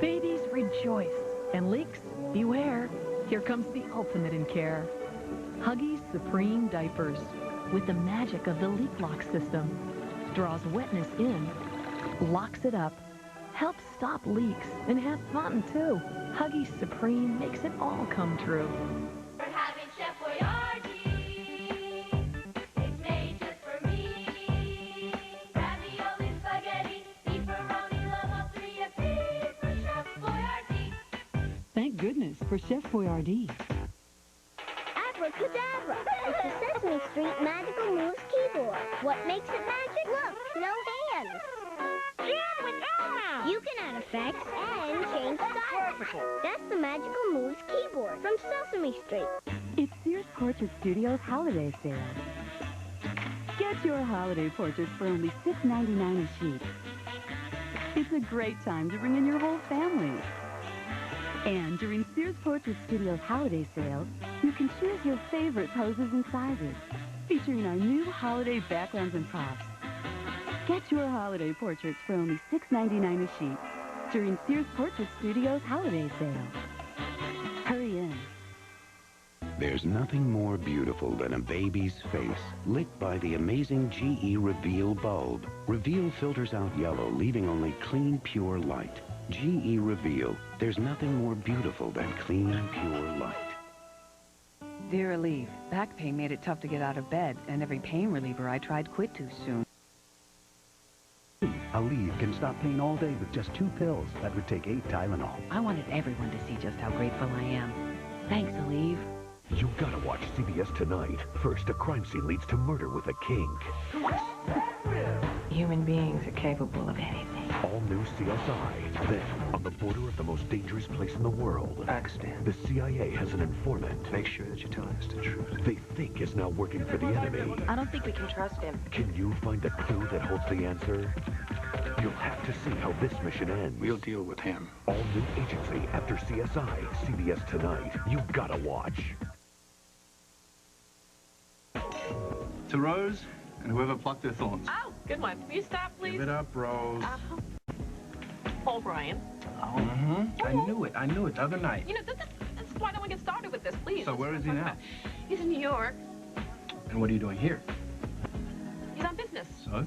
Speaker 2: Babies rejoice, and leaks, beware. Here comes the ultimate in care. Huggies Supreme Diapers, with the magic of the leak lock system. Draws wetness in, locks it up, helps stop leaks, and have fun too. Huggies Supreme makes it all come true.
Speaker 18: We're having Chef Boyardee. It's made just for me. Ravioli, spaghetti, beefaroni, love all three a piece for Chef Boyardee.
Speaker 19: Thank goodness for Chef Boyardee.
Speaker 21: Abracadabra! It's the Sesame Street Magical Moves keyboard. What makes it magic? Look, no hands. Jam with Elmo! You can add effects and change styles. That's the Magical Moves keyboard from Sesame Street.
Speaker 22: It's Sears Portrait Studios holiday sale. Get your holiday portraits for only $6.99 a sheet. It's a great time to bring in your whole family. And during Sears Portrait Studios holiday sale, you can choose your favorite poses and sizes, featuring our new holiday backgrounds and props. Get your holiday portraits for only $6.99 a sheet during Sears Portrait Studios holiday sale. Hurry in.
Speaker 27: There's nothing more beautiful than a baby's face, lit by the amazing GE Reveal bulb. Reveal filters out yellow, leaving only clean, pure light. GE Reveal. There's nothing more beautiful than clean, pure light.
Speaker 24: Dear Aleve, back pain made it tough to get out of bed, and every pain reliever I tried quit too soon.
Speaker 29: Aleve can stop pain all day with just 2 pills. That would take 8 Tylenol.
Speaker 24: I wanted everyone to see just how grateful I am. Thanks, Aleve.
Speaker 30: You've got to watch CBS Tonight. First, a crime scene leads to murder with a kink.
Speaker 24: Human beings are capable of anything.
Speaker 30: All new CSI. Then, on the border of the most dangerous place in the world, Pakistan, the CIA has an informant. Make sure that you're telling us the truth. They think is now working for the enemy.
Speaker 24: I don't think we can trust him.
Speaker 30: Can you find the clue that holds the answer? You'll have to see how this mission ends.
Speaker 23: We'll deal with him.
Speaker 30: All new agency after CSI. CBS Tonight. You've got to watch.
Speaker 7: To Rose and whoever plucked their thorns.
Speaker 1: Oh, good one. Will you stop, please?
Speaker 7: Give it up, Rose.
Speaker 1: Paul Bryan.
Speaker 3: I knew it. I knew it the other night.
Speaker 1: You know, this is why I don't want to get started with this, please.
Speaker 7: So where is he now?
Speaker 1: He's in New York.
Speaker 3: And what are you doing here?
Speaker 1: He's on business.
Speaker 7: So?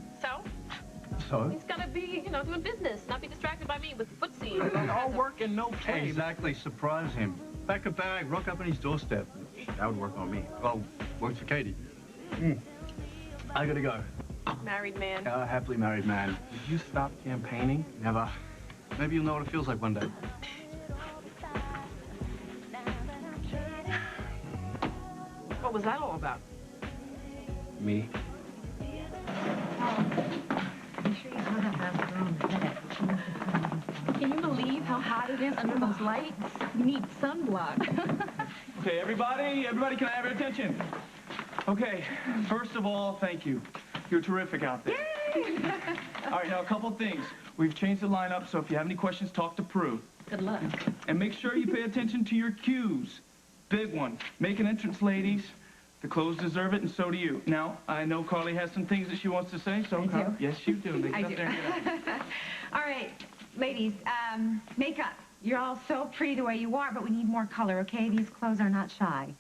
Speaker 1: So? He's got to be, you know, doing business, not be distracted by me with footsie.
Speaker 3: All work and no play.
Speaker 7: Exactly. Surprise him. Pack a bag, rock up on his doorstep. That would work on me. Well, works for Katie. I gotta go.
Speaker 1: Married man.
Speaker 7: Happily married man.
Speaker 3: Did you stop campaigning?
Speaker 7: Never. Maybe you'll know what it feels like one day.
Speaker 1: What was that all about?
Speaker 3: Me.
Speaker 2: Can you believe how hot it is under those lights? You need sunblock.
Speaker 4: Okay, everybody can I have your attention? Okay, first of all, thank you. You're terrific out there.
Speaker 2: Yay!
Speaker 4: All right, now a couple of things. We've changed the lineup, so if you have any questions, talk to Prue.
Speaker 2: Good luck.
Speaker 4: And make sure you pay attention to your cues. Big one. Make an entrance, ladies. The clothes deserve it, and so do you. Now, I know Carly has some things that she wants to say, so come. Yes, you do. Get up there and get up.
Speaker 8: All right, ladies, makeup. You're all so pretty the way you are, but we need more color, okay? These clothes are not shy.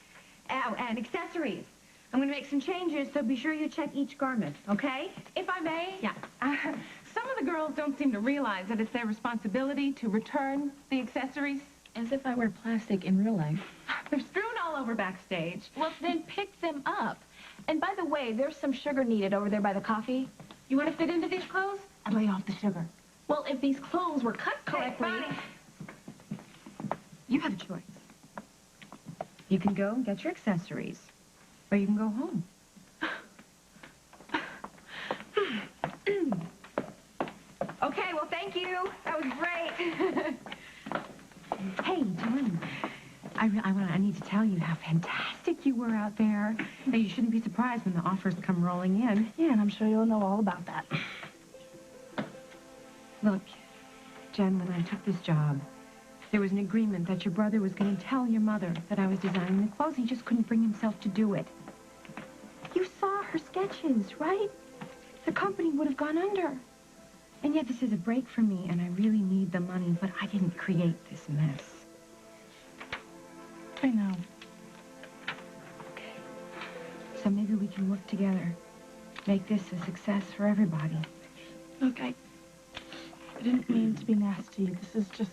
Speaker 8: Oh, and accessories. I'm going to make some changes, so be sure you check each garment, okay?
Speaker 2: If I may?
Speaker 8: Yeah.
Speaker 2: Some of the girls don't seem to realize that it's their responsibility to return the accessories. As if I wear plastic in real life.
Speaker 8: They're strewn all over backstage.
Speaker 2: Well, then pick them up. And by the way, there's some sugar needed over there by the coffee. You want to fit into these clothes? I'd lay off the sugar. Well, if these clothes were cut correctly...
Speaker 8: Hey, you have a choice. You can go and get your accessories, or you can go home. Okay, well, thank you. That was great. Hey, John, I need to tell you how fantastic you were out there. Now, you shouldn't be surprised when the offers come rolling in.
Speaker 2: Yeah, and I'm sure you'll know all about that.
Speaker 8: Look, Jen, when I took this job, there was an agreement that your brother was going to tell your mother that I was designing the clothes. He just couldn't bring himself to do it. You saw her sketches, right? The company would have gone under. And yet this is a break for me, and I really need the money, but I didn't create this mess.
Speaker 2: I know.
Speaker 8: Okay. So maybe we can work together. Make this a success for everybody.
Speaker 2: Look, I didn't mean to be nasty. This is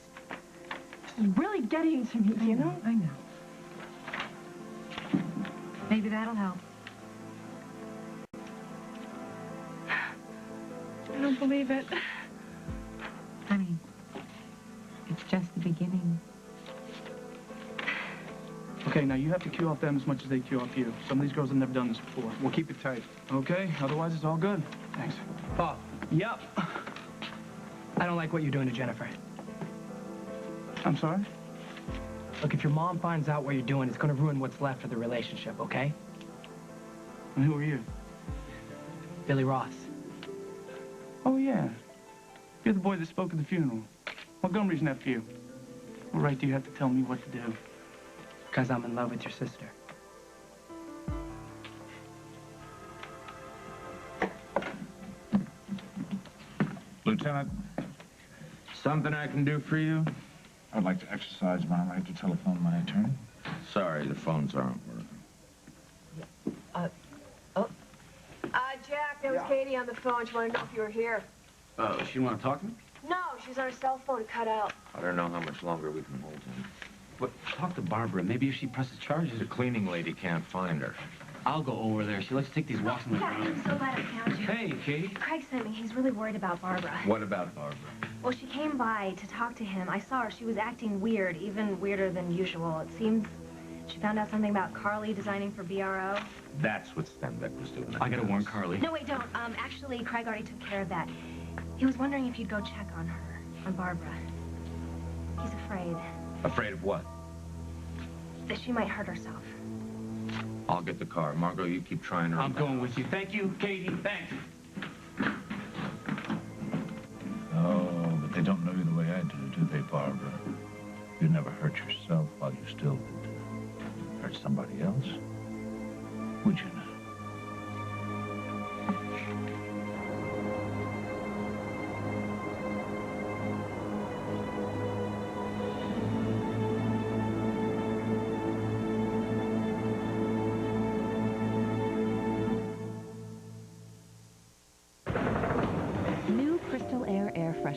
Speaker 2: really getting to me, you know?
Speaker 8: I know. Maybe that'll help.
Speaker 2: I don't believe it.
Speaker 8: Honey, it's just the beginning.
Speaker 4: Okay, now you have to cue off them as much as they cue off you. Some of these girls have never done this before.
Speaker 7: We'll keep it tight.
Speaker 4: Okay, otherwise it's all good. Thanks.
Speaker 3: Paul.
Speaker 4: Yep.
Speaker 3: I don't like what you're doing to Jennifer.
Speaker 4: I'm sorry?
Speaker 3: Look, if your mom finds out what you're doing, it's going to ruin what's left of the relationship, okay?
Speaker 4: And who are you?
Speaker 3: Billy Ross.
Speaker 4: Oh, yeah. You're the boy that spoke at the funeral. Montgomery's nephew. What right do you have to tell me what to do?
Speaker 3: Because I'm in love with your sister.
Speaker 10: Lieutenant, something I can do for you? I'd like to exercise my right to telephone my attorney. Sorry, the phones aren't working.
Speaker 12: Jack, there was Katie on the phone. She wanted to know if you were here.
Speaker 10: Oh, she want to talk to me?
Speaker 12: No, she's on her cell phone cut out.
Speaker 10: I don't know how much longer we can hold him. But talk to Barbara. Maybe if she presses charges. The cleaning lady can't find her.
Speaker 13: I'll go over there. She likes to take these walks on the ground.
Speaker 21: I'm so glad I found you.
Speaker 13: Hey, Katie.
Speaker 21: Craig sent me. He's really worried about Barbara.
Speaker 10: What about Barbara?
Speaker 21: Well, she came by to talk to him. I saw her. She was acting weird, even weirder than usual. It seems she found out something about Carly designing for BRO.
Speaker 10: That's what Stenbeck was doing.
Speaker 13: I gotta warn Carly.
Speaker 21: No, wait, don't. Actually, Craig already took care of that. He was wondering if you'd go check on her, on Barbara. He's afraid
Speaker 10: Afraid of what?
Speaker 21: that she might hurt herself.
Speaker 10: I'll get the car. Margot, you keep trying her.
Speaker 13: I'm going with you. Thank you, Katie. Thanks.
Speaker 10: Oh, but they don't know you the way I do they, Barbara? You never hurt yourself while you still could hurt somebody else. Would you not?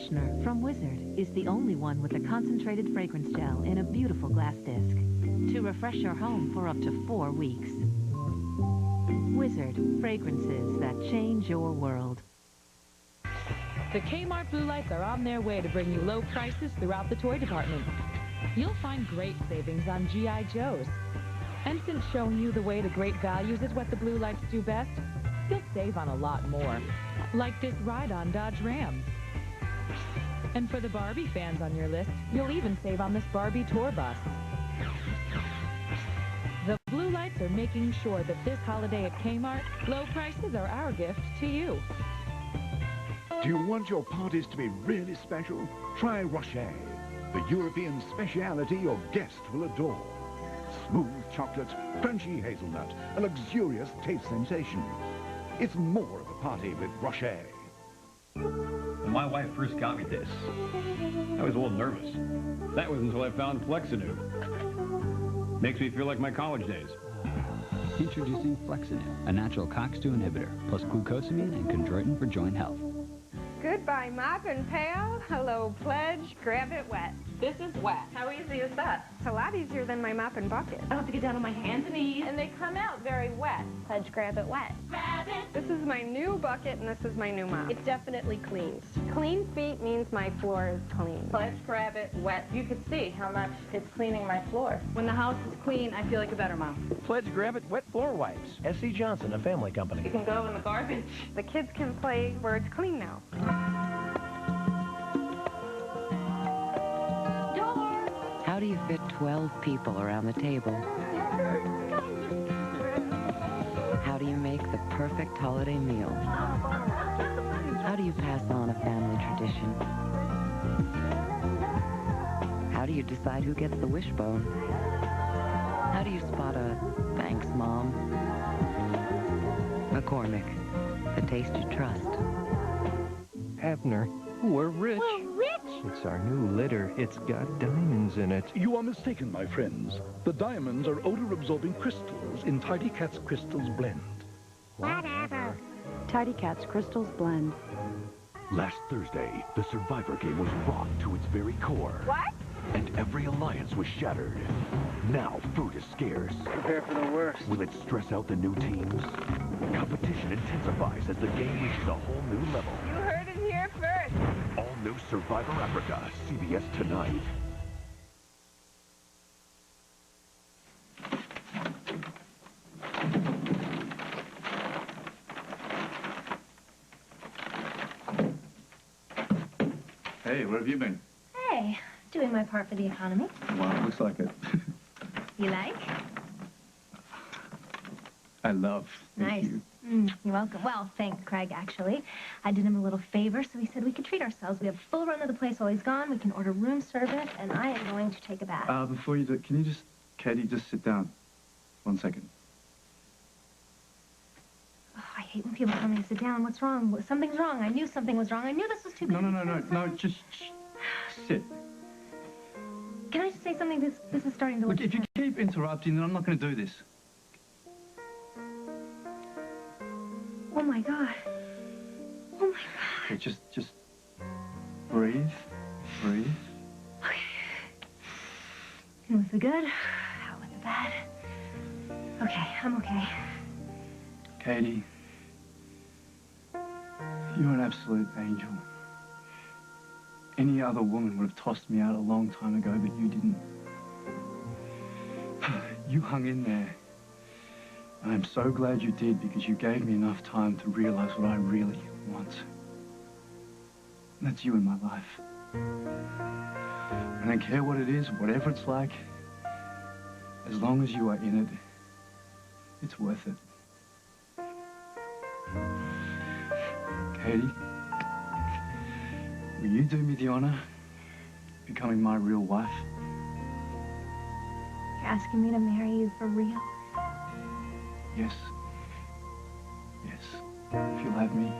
Speaker 5: freshener from Wizard is the only one with a concentrated fragrance gel in a beautiful glass disc to refresh your home for up to 4 weeks. Wizard, fragrances that change your world.
Speaker 9: The Kmart Blue Lights are on their way to bring you low prices throughout the toy department. You'll find great savings on G.I. Joes. And since showing you the way to great values is what the Blue Lights do best, you'll save on a lot more. Like this ride-on Dodge Ram. And for the Barbie fans on your list, you'll even save on this Barbie tour bus. The Blue Lights are making sure that this holiday at Kmart, low prices are our gift to you.
Speaker 30: Do you want your parties to be really special? Try Rocher, the European speciality your guests will adore. Smooth chocolate, crunchy hazelnut, a luxurious taste sensation. It's more of a party with Rocher.
Speaker 13: When my wife first got me this, I was a little nervous. That was until I found Flexinu. Makes me feel like my college days.
Speaker 11: Introducing Flexinu, a natural COX-2 inhibitor, plus glucosamine and chondroitin for joint health.
Speaker 14: Goodbye, mop and pail. Hello, pledge. Grab it wet.
Speaker 1: This is wet. How easy is that?
Speaker 14: It's a lot easier than my mop and bucket.
Speaker 1: I don't have to get down on my hands and knees. And they come out very wet.
Speaker 14: Pledge, grab it wet.
Speaker 1: Grab it.
Speaker 14: This is my new bucket, and this is my new mop.
Speaker 1: It definitely cleans.
Speaker 14: Clean feet means my floor is clean.
Speaker 1: Pledge, grab it, wet. You can see how much it's cleaning my floor.
Speaker 2: When the house is clean, I feel like a better mom.
Speaker 15: Pledge Grab It Wet Floor Wipes. S.C. Johnson, a family company.
Speaker 1: You can go in the garbage.
Speaker 14: The kids can play where it's clean now.
Speaker 24: How do you fit 12 people around the table? How do you make the perfect holiday meal? How do you pass on a family tradition? How do you decide who gets the wishbone? How do you spot a thanks, Mom? McCormick, the taste you trust.
Speaker 16: Abner, we're rich.
Speaker 21: We're rich?
Speaker 16: It's our new litter. It's got diamonds in it.
Speaker 7: You are mistaken, my friends. The diamonds are odor-absorbing crystals in Tidy Cat's Crystals Blend.
Speaker 21: Whatever.
Speaker 24: Tidy Cat's Crystals Blend.
Speaker 30: Last Thursday, the Survivor game was rocked to its very core.
Speaker 14: What?
Speaker 30: And every alliance was shattered. Now food is scarce.
Speaker 3: Prepare for the worst.
Speaker 30: Will it stress out the new teams? Competition intensifies as the game reaches a whole new level.
Speaker 14: You heard it here first.
Speaker 30: All new Survivor Africa, CBS tonight.
Speaker 7: Hey, where have you been?
Speaker 21: Hey, doing my part for the economy.
Speaker 7: Well, looks like it.
Speaker 21: You like?
Speaker 7: I love.
Speaker 21: Nice.
Speaker 7: You.
Speaker 21: You're welcome. Well, thanks, Craig, actually. I did him a little favor, so he said we could treat ourselves. We have full run of the place while he's gone. We can order room service, and I am going to take a bath.
Speaker 7: Before you do it, can you just, Katie, just sit down? 1 second.
Speaker 21: Oh, I hate when people tell me to sit down. What's wrong? Something's wrong. I knew something was wrong. I knew this was too big.
Speaker 7: No, just sit.
Speaker 21: Can I just say something? This is starting to look...
Speaker 7: Look, if you keep interrupting, then I'm not going to do this.
Speaker 21: Oh, my God. Oh, my God.
Speaker 7: Okay, just breathe. Breathe.
Speaker 21: Okay. In with the good, out with the bad. Okay, I'm okay.
Speaker 7: Katie, you're an absolute angel. Any other woman would have tossed me out a long time ago, but you didn't. You hung in there. And I'm so glad you did, because you gave me enough time to realize what I really want. And that's you in my life. I don't care what it is, whatever it's like. As long as you are in it, it's worth it. Katie, will you do me the honor of becoming my real wife?
Speaker 21: You're asking me to marry you for real?
Speaker 7: Yes. Yes. If you'll have me,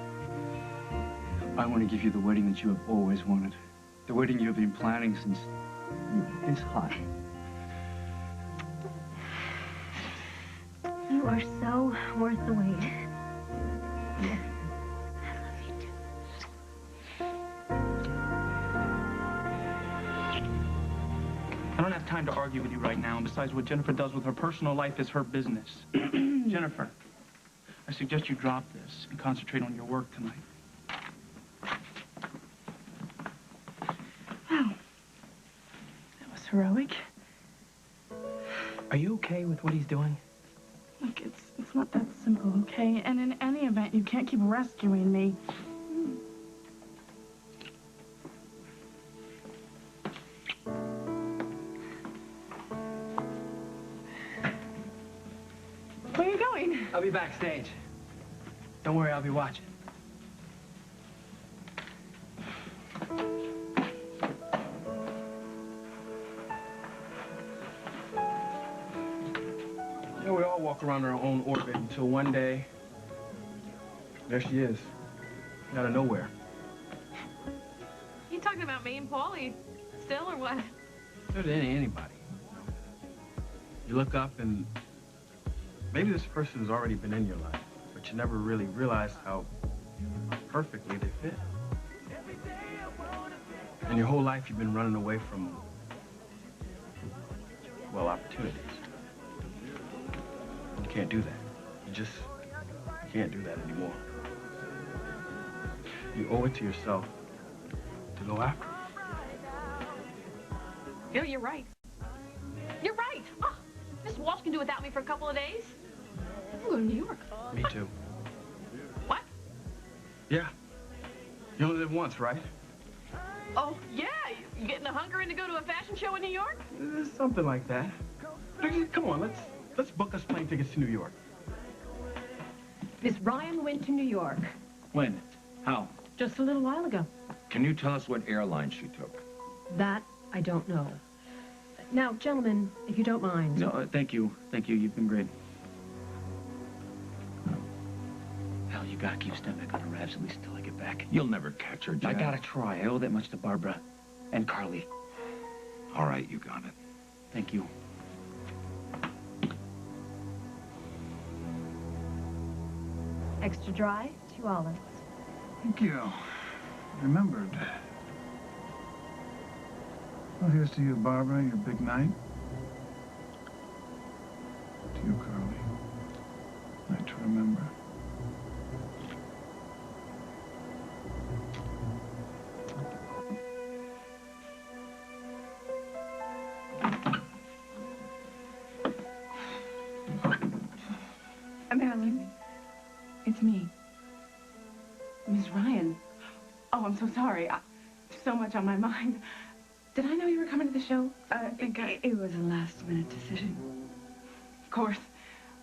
Speaker 7: I want to give you the wedding that you have always wanted. The wedding you've been planning since you were this high.
Speaker 21: You are so worth the wait.
Speaker 4: I don't have time to argue with you right now, and besides, what Jennifer does with her personal life is her business. Jennifer, I suggest you drop this and concentrate on your work tonight.
Speaker 2: Wow. That was heroic.
Speaker 3: Are you okay with what he's doing?
Speaker 2: Look, it's not that simple, okay? And in any event, you can't keep rescuing me. Where are you going?
Speaker 3: I'll be backstage. Don't worry, I'll be watching. You know, we all walk around our own orbit until one day, there she is, out of nowhere.
Speaker 1: You talking about me and Paulie still, or what?
Speaker 3: So did anybody. You look up and maybe this person's already been in your life, but you never really realized how perfectly they fit. And your whole life you've been running away from, well, opportunities. You can't do that. You just can't do that anymore. You owe it to yourself to go after it.
Speaker 1: Bill, you're right. You're right. Oh, Miss Walsh can do without me for a couple of days. I'm going to New York.
Speaker 3: Me too.
Speaker 1: What?
Speaker 3: Yeah. You only live once, right?
Speaker 1: Oh, yeah. You getting a hunkering to go to a fashion show in New York?
Speaker 3: Something like that. Come on, let's book us plane tickets to New York.
Speaker 8: Miss Ryan went to New York.
Speaker 10: When? How?
Speaker 8: Just a little while ago.
Speaker 10: Can you tell us what airline she took?
Speaker 8: That I don't know. Now, gentlemen, if you don't mind.
Speaker 4: No, thank you. Thank you. You've been great.
Speaker 6: Hell, you gotta keep stepping on her revs at least till I get back.
Speaker 10: You'll never catch her, Jack.
Speaker 6: I gotta try. I owe that much to Barbara and Carly.
Speaker 10: All right, you got it.
Speaker 6: Thank you.
Speaker 8: Extra dry, 2 olives.
Speaker 7: Thank you. Remembered. Well, here's to you, Barbara, your big night. To you, Carly. Night to remember.
Speaker 2: Marilyn, it's me. Miss Ryan. Oh, I'm so sorry. So much on my mind. Did I know you were coming to the show?
Speaker 17: It was a last-minute decision.
Speaker 2: Of course.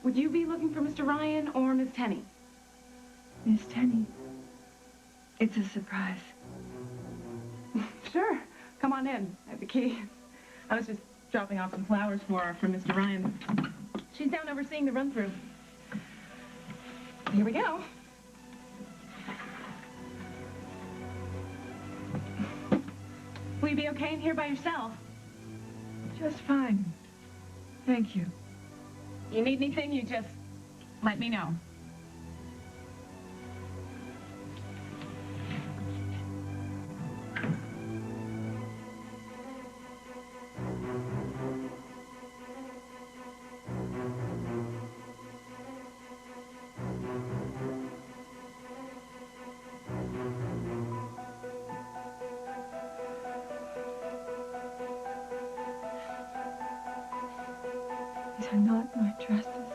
Speaker 2: Would you be looking for Mr. Ryan or Miss Tenney?
Speaker 17: Miss Tenney. It's a surprise.
Speaker 2: Sure. Come on in. I have the key. I was just dropping off some flowers for her from Mr. Ryan. She's down overseeing the run-through. Here we go. Will you be okay in here by yourself?
Speaker 17: Just fine. Thank you.
Speaker 2: You need anything, you just let me know.
Speaker 17: These are not my dresses.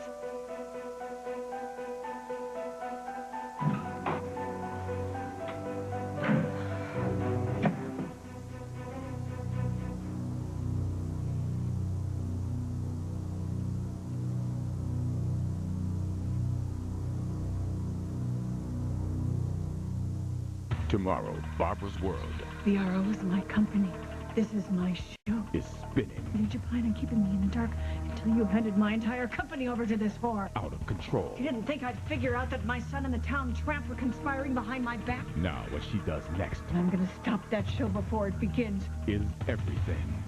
Speaker 30: Tomorrow, Barbara's World
Speaker 2: The RO is my company. This is my show.
Speaker 30: is spinning
Speaker 2: Did you plan on keeping me in the dark until you handed my entire company over to this whore?
Speaker 30: out of control.
Speaker 2: You didn't think I'd figure out that my son and the town tramp were conspiring behind my back?
Speaker 30: Now, what she does next
Speaker 2: I'm gonna stop that show before it begins.
Speaker 30: is everything.